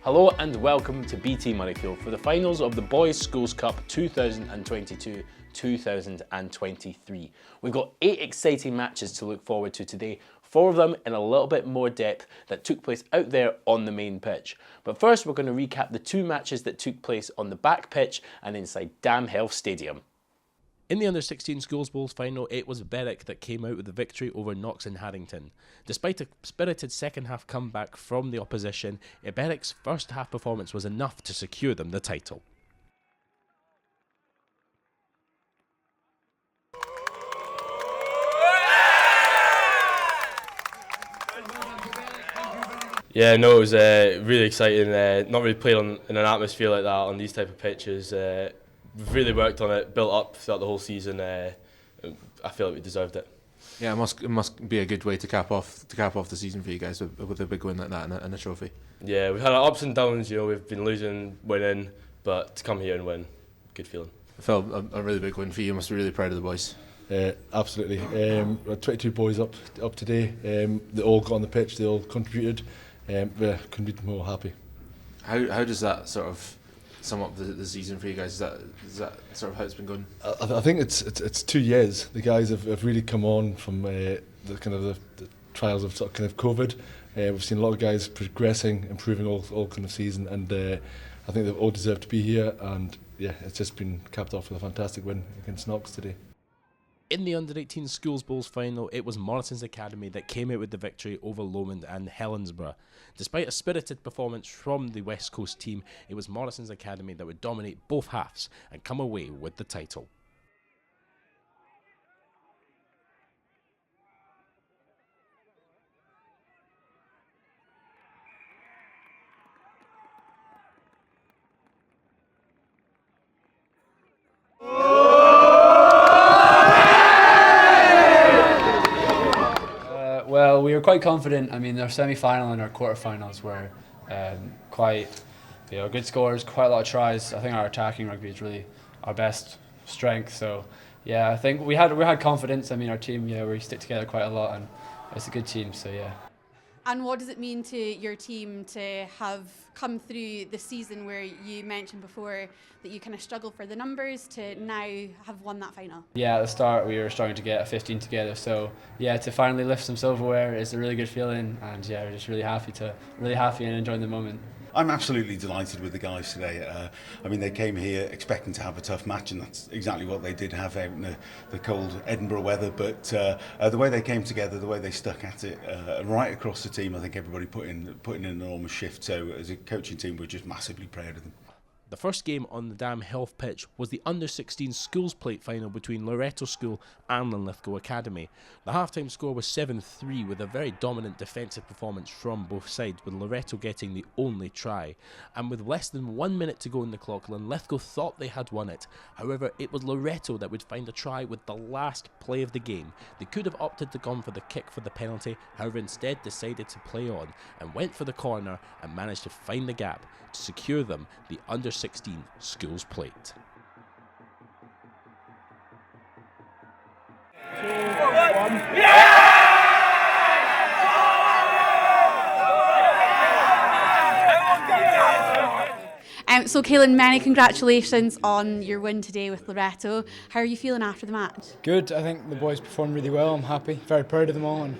Hello and welcome to BT Murrayfield for the finals of the Boys Schools Cup 2022-2023. We've got 8 exciting matches to look forward to today, 4 of them in a little bit more depth that took place out there on the main pitch. But first we're going to recap the 2 matches that took place on the back pitch and inside Damhealth Stadium. In the Under-16 Schools Bowls final, it was Berwick that came out with the victory over Knox and Haddington. Despite a spirited second half comeback from the opposition, Berwick's first half performance was enough to secure them the title. Yeah, no, it was really exciting. Not really played in an atmosphere like that on these type of pitches. We've really worked on it, built up throughout the whole season. I feel like we deserved it. Yeah, it must be a good way to cap off the season for you guys with a big win like that and a trophy. Yeah, we've had our ups and downs. You know, we've been losing, winning, but to come here and win, good feeling. I felt a really big win for you. You must be really proud of the boys. Absolutely. We had 22 boys up today. They all got on the pitch. They all contributed. Couldn't be more happy. How does that sort of sum up the season for you guys? Is that sort of how it's been going? I think it's 2 years. The guys have really come on from the trials of sort of kind of COVID. We've seen a lot of guys progressing, improving all kind of season, and I think they've all deserved to be here. And yeah, it's just been capped off with a fantastic win against Knox today. In the Under-18 Schools Bowls final, it was Morrison's Academy that came out with the victory over Lomond and Helensburgh. Despite a spirited performance from the West Coast team, it was Morrison's Academy that would dominate both halves and come away with the title. Well, we were quite confident. I mean, our semi-final and our quarter-finals were quite, good scores, quite a lot of tries. I think our attacking rugby is really our best strength. So, yeah, I think we had confidence. I mean, our team, we stick together quite a lot, and it's a good team. So, yeah. And what does it mean to your team to have come through the season where you mentioned before that you kind of struggled for the numbers to now have won that final? Yeah, at the start we were starting to get a 15 together, so yeah, to finally lift some silverware is a really good feeling, and yeah, we're just really happy and enjoying the moment. I'm absolutely delighted with the guys today. I mean, they came here expecting to have a tough match, and that's exactly what they did have out in the cold Edinburgh weather. But the way they came together, the way they stuck at it, right across the team, I think everybody put in an enormous shift. So as a coaching team, we're just massively proud of them. The first game on the Damhealth pitch was the Under-16 Schools Plate final between Loretto School and Linlithgow Academy. The half-time score was 7-3 with a very dominant defensive performance from both sides, with Loretto getting the only try. And with less than 1 minute to go in the clock, Linlithgow thought they had won it. However, it was Loretto that would find a try with the last play of the game. They could have opted to go for the kick for the penalty, however instead decided to play on and went for the corner and managed to find the gap to secure them the Under-16 Schools Plate. So Caelan, many congratulations on your win today with Loretto. How are you feeling after the match? Good. I think the boys performed really well. I'm happy, very proud of them all, and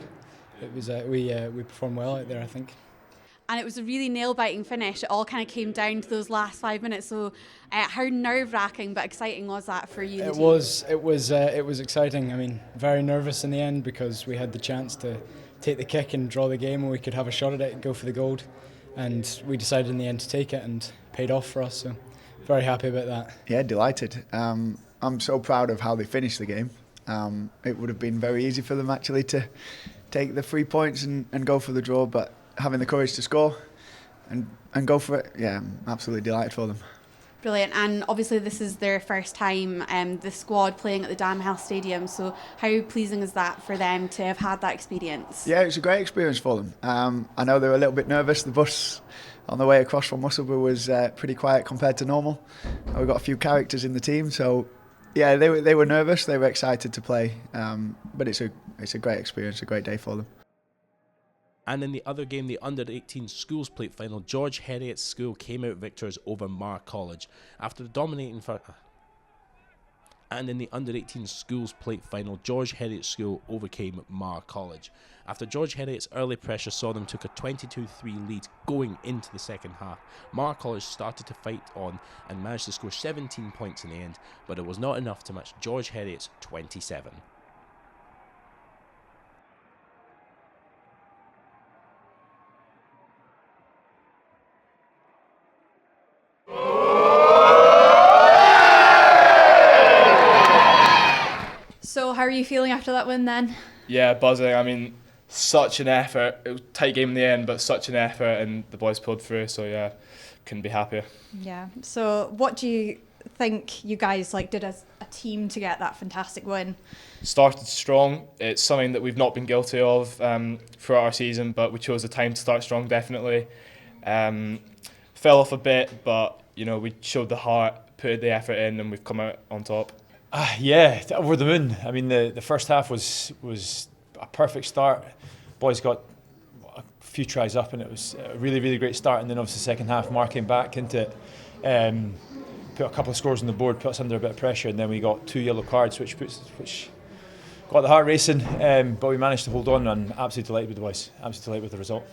it was we performed well out there, I think. And it was a really nail-biting finish. It all kind of came down to those last 5 minutes. So, how nerve-wracking but exciting was that for you? It was exciting. I mean, very nervous in the end because we had the chance to take the kick and draw the game, and we could have a shot at it and go for the gold. And we decided in the end to take it, and paid off for us. So, very happy about that. Yeah, delighted. I'm so proud of how they finished the game. It would have been very easy for them actually to take the 3 points and go for the draw, but having the courage to score and go for it, yeah, I'm absolutely delighted for them. Brilliant. And obviously this is their first time, the squad playing at the Damhealth Stadium, so how pleasing is that for them to have had that experience? Yeah, it's a great experience for them. I know they were a little bit nervous. The bus on the way across from Musselburgh was pretty quiet compared to normal. We've got a few characters in the team, so yeah, they were nervous, they were excited to play, but it's a great experience, a great day for them. And in the other game, the under-18 schools plate final, George Heriot's school came out victors over Marr College after dominating for. And in the under-18 schools plate final, George Heriot's school overcame Marr College. After George Heriot's early pressure saw them took a 22-3 lead going into the second half, Marr College started to fight on and managed to score 17 points in the end, but it was not enough to match George Heriot's 27. So how are you feeling after that win then? Yeah, buzzing. I mean, such an effort. It was a tight game in the end, but such an effort, and the boys pulled through. So yeah, couldn't be happier. Yeah. So what do you think you guys did as a team to get that fantastic win? Started strong. It's something that we've not been guilty of throughout our season, but we chose the time to start strong. Definitely. Fell off a bit, but we showed the heart, put the effort in, and we've come out on top. Yeah, over the moon. I mean, the first half was a perfect start. Boys got a few tries up, and it was a really, really great start. And then obviously second half, Marr came back into it, put a couple of scores on the board, put us under a bit of pressure, and then we got 2 yellow cards, which got the heart racing. But we managed to hold on, and absolutely delighted with the boys. Absolutely delighted with the result.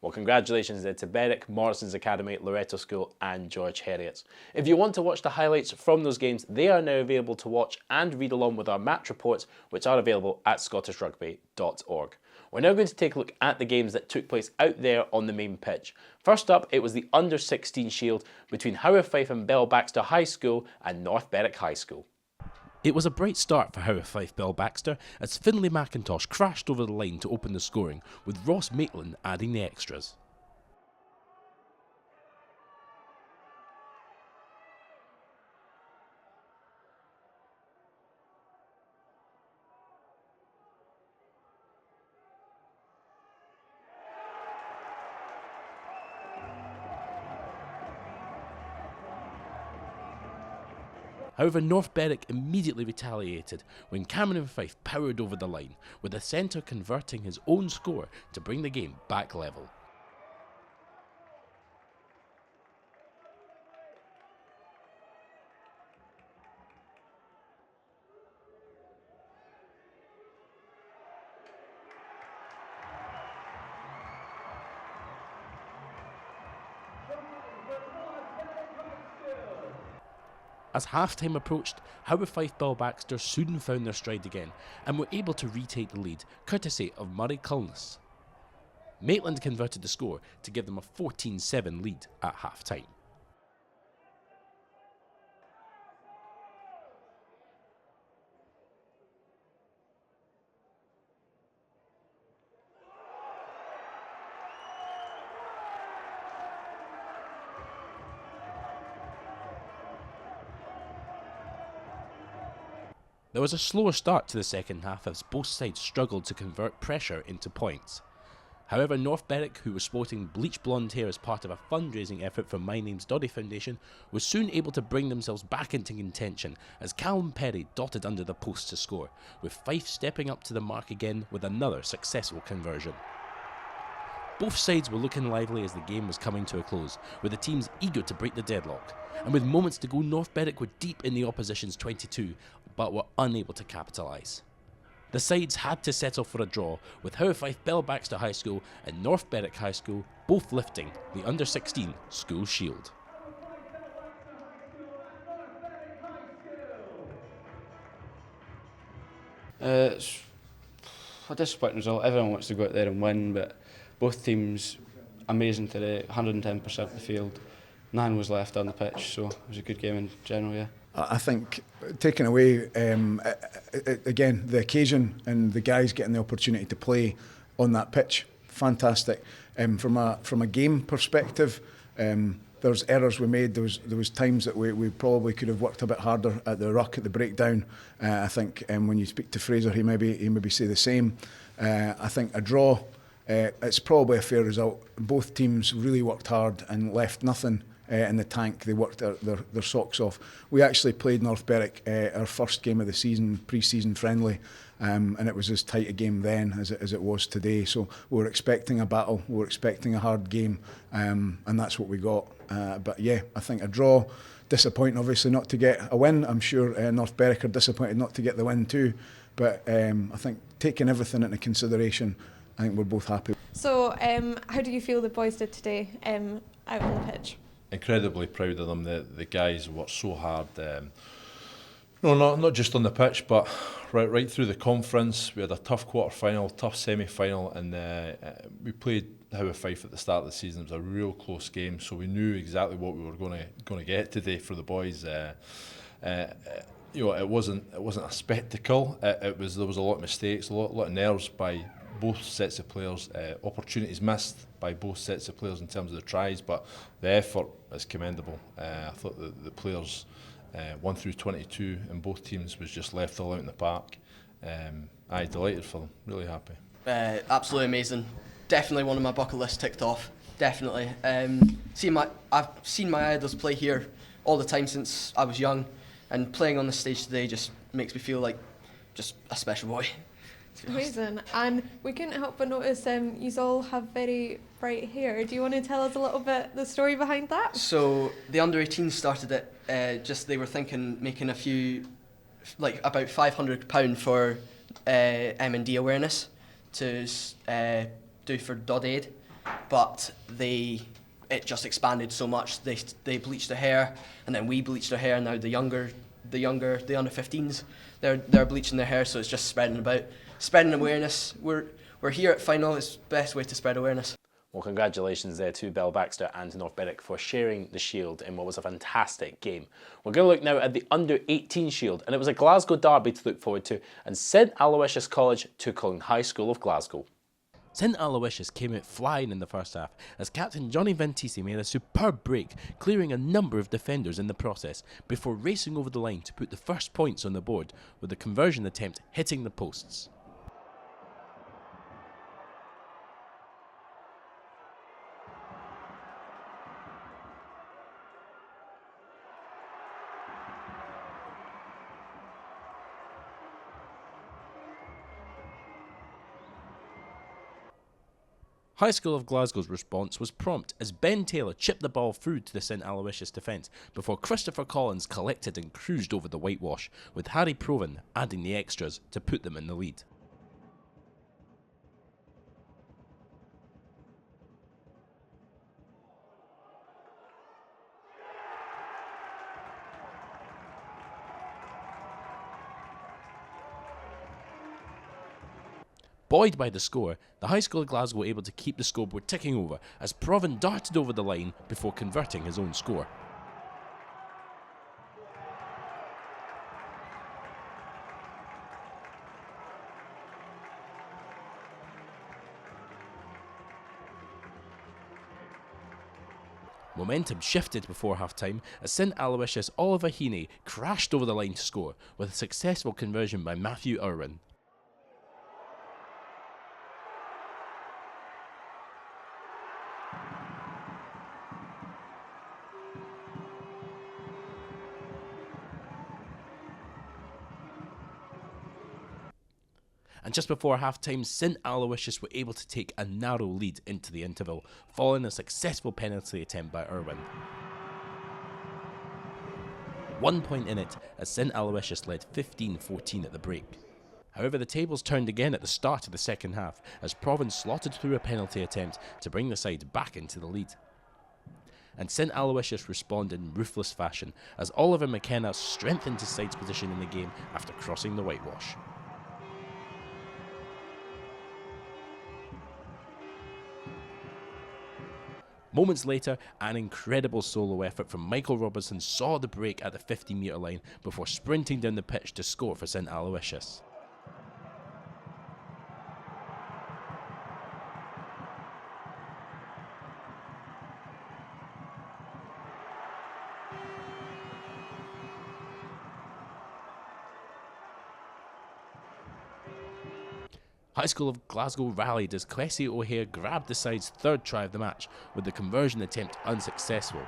Well, congratulations then to Berwick, Morrison's Academy, Loretto School and George Heriot's. If you want to watch the highlights from those games, they are now available to watch and read along with our match reports, which are available at scottishrugby.org. We're now going to take a look at the games that took place out there on the main pitch. First up, it was the Under-16 Shield between Howe, Fife and Baxter High School and North Berwick High School. It was a bright start for Howe, Fife, Baxter as Finlay McIntosh crashed over the line to open the scoring, with Ross Maitland adding the extras. However, North Berwick immediately retaliated when Cameron Fife powered over the line, with the centre converting his own score to bring the game back level. As half-time approached, Howe, Fife, Baxter soon found their stride again and were able to retake the lead, courtesy of Murray Culness. Maitland converted the score to give them a 14-7 lead at half-time. There was a slower start to the second half as both sides struggled to convert pressure into points. However, North Berwick, who was sporting bleach blonde hair as part of a fundraising effort for My Name's Doddy Foundation, was soon able to bring themselves back into contention as Callum Perry dotted under the post to score, with Fife stepping up to the mark again with another successful conversion. Both sides were looking lively as the game was coming to a close, with the teams eager to break the deadlock. And with moments to go, North Berwick were deep in the opposition's 22, but were unable to capitalise. The sides had to settle for a draw, with Howe, Fife, Baxter High School and North Berwick High School both lifting the Under-16 School Shield. It's a disappointing result. Everyone wants to go out there and win, but both teams amazing today, 110% of the field. None was left on the pitch, so it was a good game in general, yeah. I think taking away, again, the occasion and the guys getting the opportunity to play on that pitch, fantastic. From a game perspective, there's errors we made. There was times that we probably could have worked a bit harder at the ruck, at the breakdown. I think when you speak to Fraser, he maybe say the same. I think a draw, it's probably a fair result. Both teams really worked hard and left nothing in the tank. They worked their socks off. We actually played North Berwick our first game of the season, pre-season friendly, and it was as tight a game then as it was today. So we were expecting a battle, we were expecting a hard game, and that's what we got. But yeah, I think a draw, disappointing obviously not to get a win. I'm sure North Berwick are disappointed not to get the win too. But I think taking everything into consideration, I think we're both happy. So how do you feel the boys did today out on the pitch? Incredibly proud of them. The guys worked so hard. No, not just on the pitch, but right through the conference. We had a tough quarter-final, tough semi-final, and we played Howe Fife at the start of the season. It was a real close game, so we knew exactly what we were going to get today for the boys. It wasn't a spectacle. There was a lot of mistakes, a lot of nerves by both sets of players, opportunities missed by both sets of players in terms of the tries, but the effort is commendable. I thought the players 1 through 22 in both teams was just left all out in the park. Delighted for them, really happy. Absolutely amazing. Definitely one of my bucket list ticked off. Definitely. I've seen my idols play here all the time since I was young, and playing on the stage today just makes me feel like just a special boy. Amazing. And we couldn't help but notice you all have very bright hair. Do you want to tell us a little bit the story behind that? So the under-18s started it. They were thinking making a few, like about £500 for M&D awareness to do for Dod Aid, but it just expanded so much. They bleached their hair, and then we bleached their hair. And now the under 15s, they're bleaching their hair, so it's just spreading awareness. We're here at final. It's the best way to spread awareness. Well, congratulations there to Bell Baxter and to North Berwick for sharing the shield in what was a fantastic game. We're going to look now at the under-18 shield, and it was a Glasgow derby to look forward to, and St Aloysius College took on High School of Glasgow. St Aloysius came out flying in the first half as captain Johnny Ventisi made a superb break, clearing a number of defenders in the process before racing over the line to put the first points on the board, with the conversion attempt hitting the posts. High School of Glasgow's response was prompt as Ben Taylor chipped the ball through to the St Aloysius defence before Christopher Collins collected and cruised over the whitewash, with Harry Provan adding the extras to put them in the lead. Buoyed by the score, the High School of Glasgow were able to keep the scoreboard ticking over as Provan darted over the line before converting his own score. Momentum shifted before half-time as St Aloysius' Oliver Heaney crashed over the line to score, with a successful conversion by Matthew Irwin. And just before half-time, St Aloysius were able to take a narrow lead into the interval, following a successful penalty attempt by Irwin. 1 point in it, as St Aloysius led 15-14 at the break. However, the tables turned again at the start of the second half, as Provan slotted through a penalty attempt to bring the side back into the lead. And St Aloysius responded in ruthless fashion, as Oliver McKenna strengthened his side's position in the game after crossing the whitewash. Moments later, an incredible solo effort from Michael Robertson saw the break at the 50-metre line before sprinting down the pitch to score for St Aloysius. High School of Glasgow rallied as Kwesi O'Hare grabbed the side's third try of the match, with the conversion attempt unsuccessful.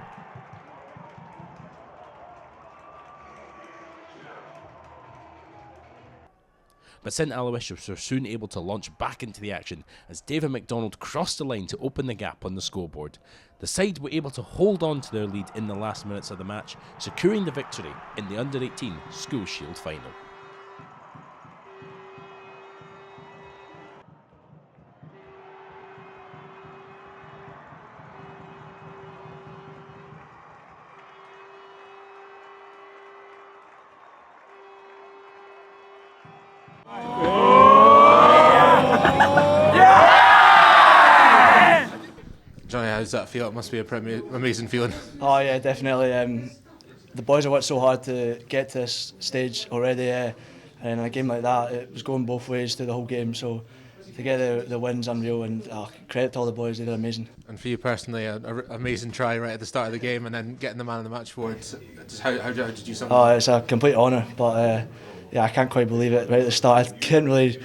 But St Aloysius were soon able to launch back into the action as David MacDonald crossed the line to open the gap on the scoreboard. The side were able to hold on to their lead in the last minutes of the match, securing the victory in the Under-18 School Shield final. Johnny, how does that feel? It must be a pretty amazing feeling. Oh yeah, definitely. The boys have worked so hard to get to this stage already, and in a game like that, it was going both ways through the whole game. So to get the win's unreal, and credit to all the boys, they did amazing. And for you personally, an amazing try right at the start of the game, and then getting the man of the match for it. How did you sum it up? Oh, it's a complete honour, but yeah, I can't quite believe it right at the start. I couldn't really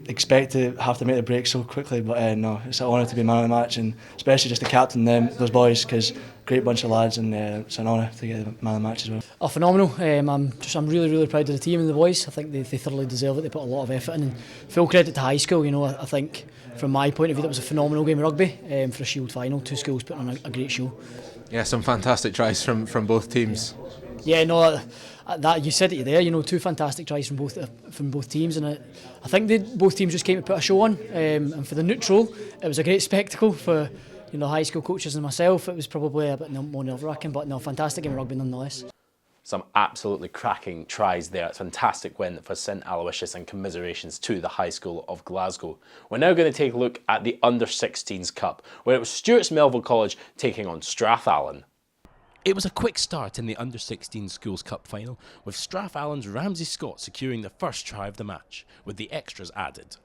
expect to have to make the break so quickly, but no, it's an honour to be man of the match, and especially just to captain those boys, because great bunch of lads, and it's an honour to get the man of the match as well. Oh, phenomenal. I'm really proud of the team and the boys. I think they thoroughly deserve it. They put a lot of effort in, and full credit to high school. You know, I think from my point of view that was a phenomenal game of rugby for a Shield final. Two schools putting on a great show. Yeah, some fantastic tries from both teams. Yeah, no, that you said it there. You know, two fantastic tries from both teams, and I think both teams just came to put a show on. And for the neutral, it was a great spectacle for high school coaches and myself. It was probably a bit more nerve-wracking, but no, fantastic game of rugby nonetheless. Some absolutely cracking tries there. It's a fantastic win for St Aloysius, and commiserations to the High School of Glasgow. We're now going to take a look at the Under-16s Cup, where it was Stewart's Melville College taking on Strathallan. It was a quick start in the Under-16 Schools Cup final, with Strathallan's Ramsey Scott securing the first try of the match, with the extras added.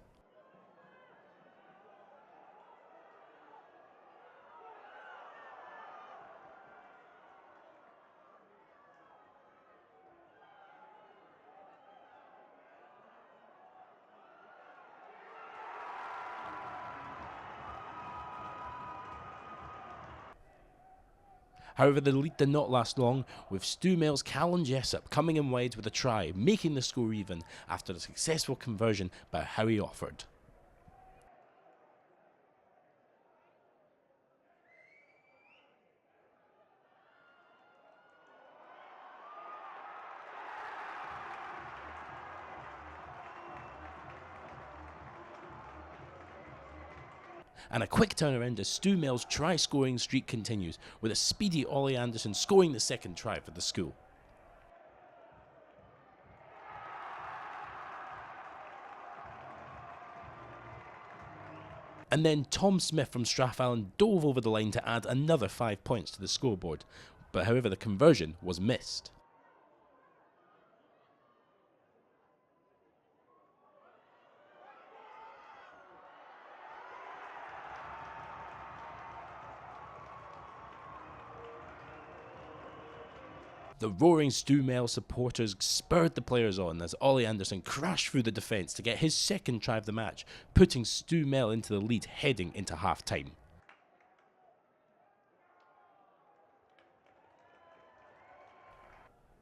However, the lead did not last long, with Stewmail's Callum Jessup coming in wide with a try, making the score even after a successful conversion by Heriot. And a quick turnaround as Stewmail's try-scoring streak continues, with a speedy Ollie Anderson scoring the second try for the school. And then Tom Smith from Strathallan dove over the line to add another 5 points to the scoreboard, but however the conversion was missed. The roaring Stewmail supporters spurred the players on as Ollie Anderson crashed through the defence to get his second try of the match, putting Stewmail into the lead heading into half-time.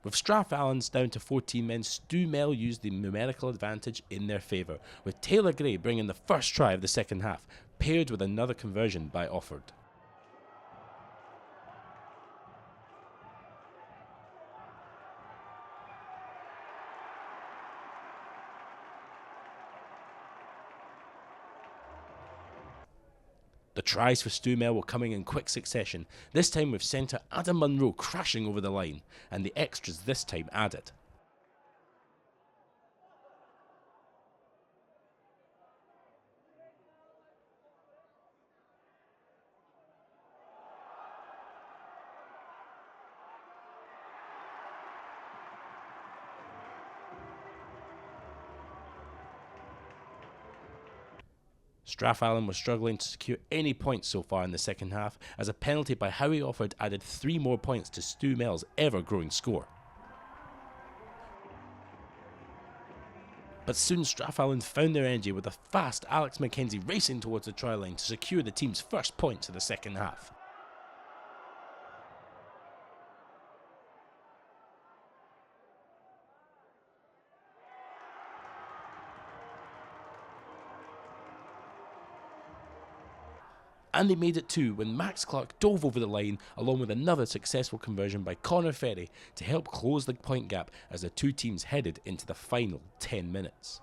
With Strathallan's down to 14 men, Stewmail used the numerical advantage in their favour, with Taylor Gray bringing the first try of the second half, paired with another conversion by Offord. The tries for Stewmail were coming in quick succession, this time with centre Adam Munro crashing over the line, and the extras this time added. Strathallan was struggling to secure any points so far in the second half, as a penalty by Howie Offord added 3 more points to Stewmail's ever-growing score. But soon Strathallan found their energy with a fast Alex McKenzie racing towards the try line to secure the team's first points of the second half. And they made it too when Max Clark dove over the line along with another successful conversion by Connor Ferry to help close the point gap as the two teams headed into the final 10 minutes.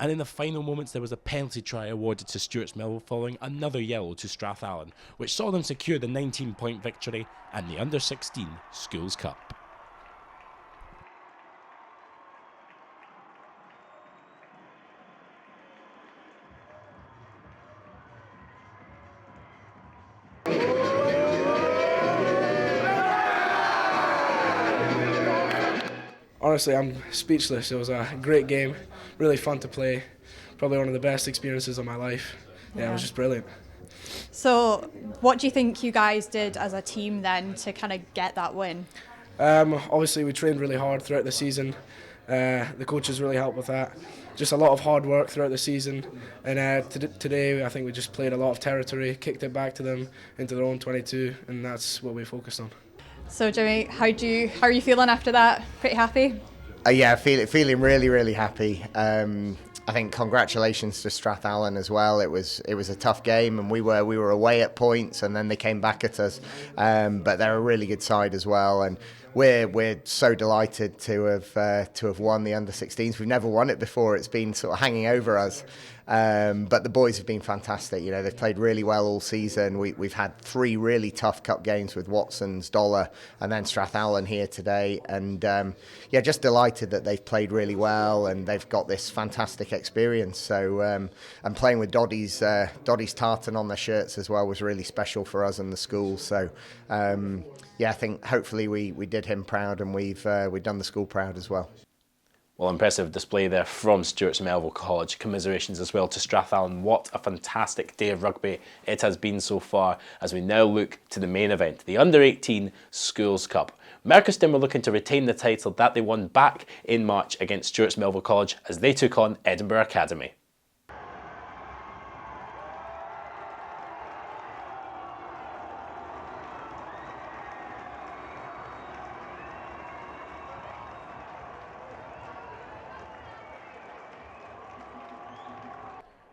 And in the final moments there was a penalty try awarded to Stewart's Melville following another yellow to Strathallan, which saw them secure the 19-point victory and the Under-16 Schools Cup. Honestly, I'm speechless. It was a great game, really fun to play, probably one of the best experiences of my life. Yeah, it was just brilliant. So what do you think you guys did as a team then to kind of get that win? Obviously, we trained really hard throughout the season. The coaches really helped with that. Just a lot of hard work throughout the season. And today, I think we just played a lot of territory, kicked it back to them into their own 22, and that's what we focused on. So Jimmy, how are you feeling after that? Pretty happy? Yeah, feeling really happy. I think congratulations to Strathallan as well. It was a tough game, and we were away at points, and then they came back at us. But they're a really good side as well, and we're so delighted to have won the Under-16s. We've never won it before. It's been sort of hanging over us. But the boys have been fantastic. You know, they've played really well all season. We've had 3 really tough cup games with Watson's, Dollar, and then Strathallan here today. And just delighted that they've played really well and they've got this fantastic experience. So and playing with Doddy's tartan on their shirts as well was really special for us and the school. So I think hopefully we did him proud, and we've done the school proud as well. Well, impressive display there from Stewart's Melville College. Commiserations as well to Strathallan. What a fantastic day of rugby it has been so far, as we now look to the main event, the Under-18 Schools Cup. Merchiston were looking to retain the title that they won back in March against Stewart's Melville College as they took on Edinburgh Academy.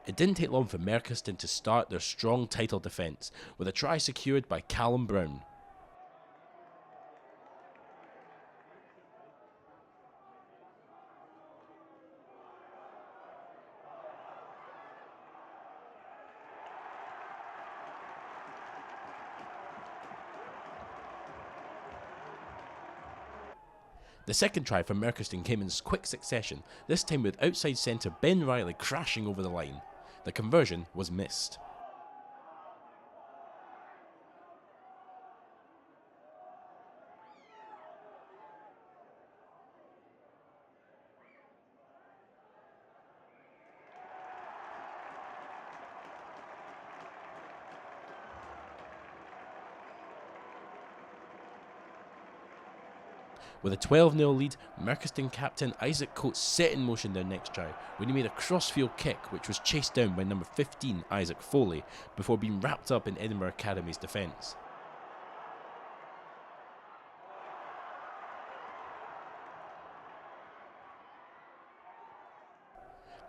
It didn't take long for Merchiston to start their strong title defence, with a try secured by Callum Brown. The second try for Merchiston came in quick succession, this time with outside centre Ben Riley crashing over the line. The conversion was missed. With a 12-0 lead, Merchiston captain Isaac Coates set in motion their next try when he made a crossfield kick which was chased down by number 15 Isaac Foley before being wrapped up in Edinburgh Academy's defence.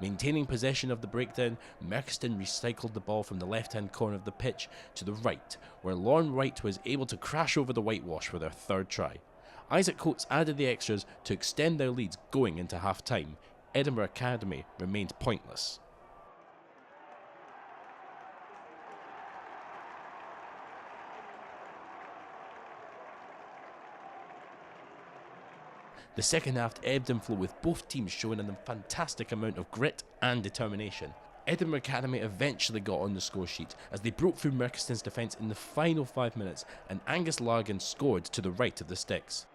Maintaining possession of the breakdown, Merchiston recycled the ball from the left-hand corner of the pitch to the right, where Lorne Wright was able to crash over the whitewash for their third try. Isaac Coates added the extras to extend their leads going into half-time. Edinburgh Academy remained pointless. The second half ebbed and flowed, with both teams showing a fantastic amount of grit and determination. Edinburgh Academy eventually got on the score sheet as they broke through Merchiston's defence in the final 5 minutes, and Angus Largan scored to the right of the sticks.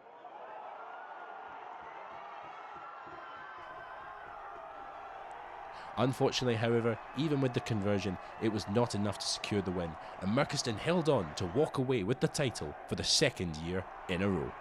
Unfortunately, however, even with the conversion, it was not enough to secure the win, and Merchiston held on to walk away with the title for the second year in a row.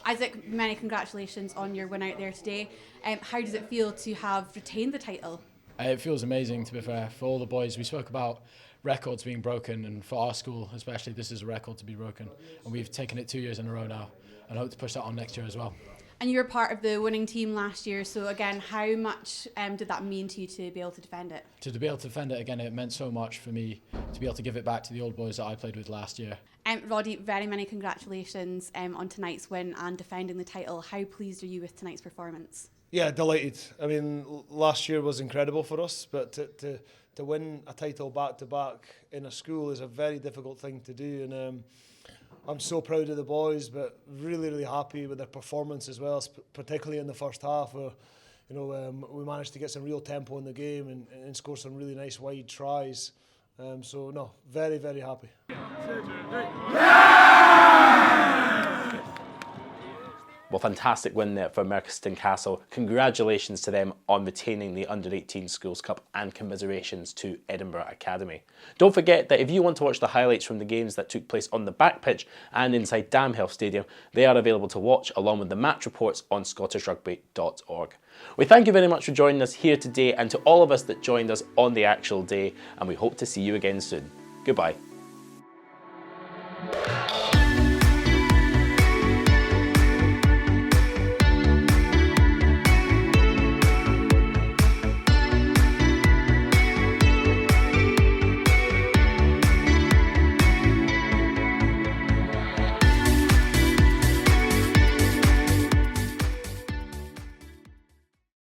Isaac, many congratulations on your win out there today. How does it feel to have retained the title? It feels amazing, to be fair, for all the boys. We spoke about records being broken, and for our school especially, this is a record to be broken, and we've taken it 2 years in a row now and hope to push that on next year as well. And you were part of the winning team last year, so again, how much did that mean to you to be able to defend it? To be able to defend it again, it meant so much for me to be able to give it back to the old boys that I played with last year. Roddy, very many congratulations on tonight's win and defending the title. How pleased are you with tonight's performance? Yeah, delighted. I mean, last year was incredible for us, but to win a title back-to-back in a school is a very difficult thing to do, and I'm so proud of the boys, but really, really happy with their performance as well, particularly in the first half, where we managed to get some real tempo in the game and score some really nice wide tries. So no, very, very happy. Well, fantastic win there for Merchiston Castle. Congratulations to them on retaining the Under-18 Schools Cup, and commiserations to Edinburgh Academy. Don't forget that if you want to watch the highlights from the games that took place on the back pitch and inside Damhealth Stadium, they are available to watch along with the match reports on scottishrugby.org. We thank you very much for joining us here today, and to all of us that joined us on the actual day, and we hope to see you again soon. Goodbye.